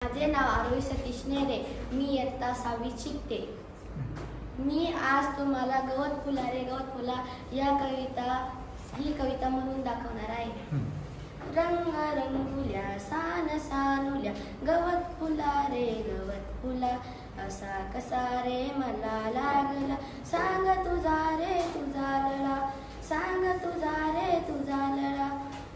माझे नाव आरोही सतीश नेरे. मी इयत्ता 6वीत शिकते. मी आज तुम्हाला गवत फुला रे गवत फुला ही कविता म्हणून दाखवणार आहे. रंग रंगुल्या सान सानुल्या गवत फुला रे गवत फुला, असा कसा रे मला लागला, सांग तुझा रे तुझा लळा, सांग तुझा रे तुझा लळा.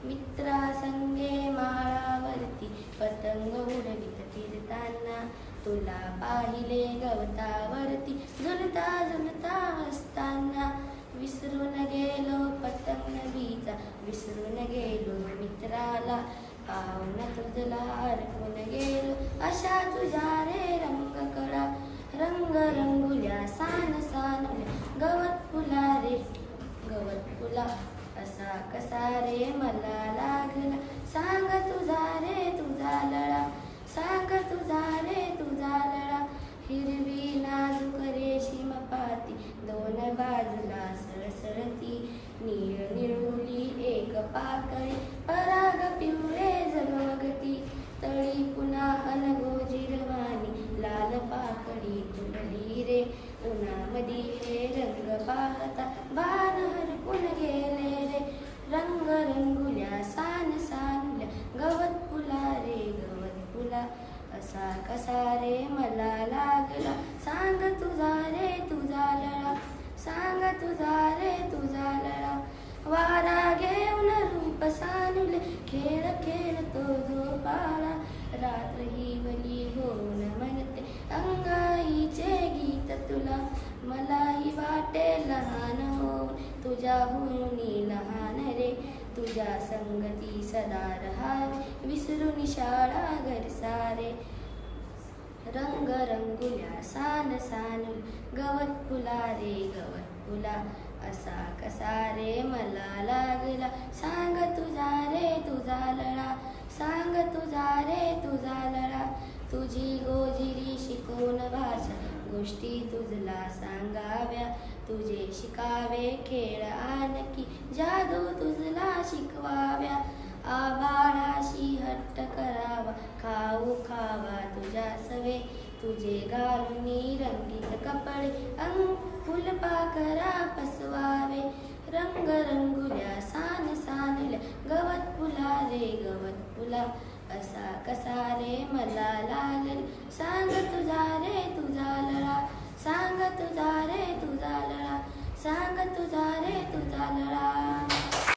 मित्रा संगे माळावरती पतंग उडवीत फिरताना, तुला पाहिले गवतावरती झुलता झुलता असताना. विसरून गेलो पतंग बीचा, विसरून गेलो मित्राला, पाहून तुझला हरपून गेलो, अशा तुझ्या रे रंग कळा. रंग रंगुल्या सान सानुल्या गवत फुला रे गवत फुला, असा कसा रे मला लागला, सांग तुझा रे तुझा लळा, सांग तुझा रे तुझा लळा. हिरवी नाजूक रेशीम पाती दोन बाजूला सरसरती, नीळ निळुली एक पाकळी पराग पिवळे झगमगती. तळी पुन्हा अनगोजिरवाणी लाल पाकळी फुलली रे, उन्हामधी हे रंग पाहता बाण हरपून गेले रे. रंग रंगुल्या सान सानुल्या गवत फुला रे गवत फुला, असा कसा रे मला लागला, सांग तुझा रे तुझा लळा, सांग तुझा रे तुझा लळा. वारा घेऊन रूप सानुले खेळ खेळतो झोपाळा, रात्र ही वली होऊन म्हणते अंगाईचे गीत तुला. मलाही वाटे लहान होऊन तुझ्याहून लहान रे, तुझ्या संगती सदा रहावे विसरून शाळा घर सारे. रंग रंगुल्या सान सानुल गवत फुला रे गवत फुला, असा कसा रे मला लागला, सांग तुझा रे तुझा लळा, सांग तुझा रे तुझा लळा. तुझी गोजिरी शिकवून भाषा गोष्टी तुझला सांगाव्या, तुझे शिकावे खेळ आणखी जादू तुझला शिकवाव्या. आभाळाशी हट्ट करावा खाऊ खावा तुझ्या सवे, तुझे घालून रंगीत कपडे फुलपाखरा पसवावे. रंग रंगुल्या सान सानुल्या गवत फुला रे गवत फुला, असा कसा रे मला लागल, सांग तुझा रे तुझा लळा, सांग तुझा रे तुझा लळा, सांग तुझा रे तुझा लळा.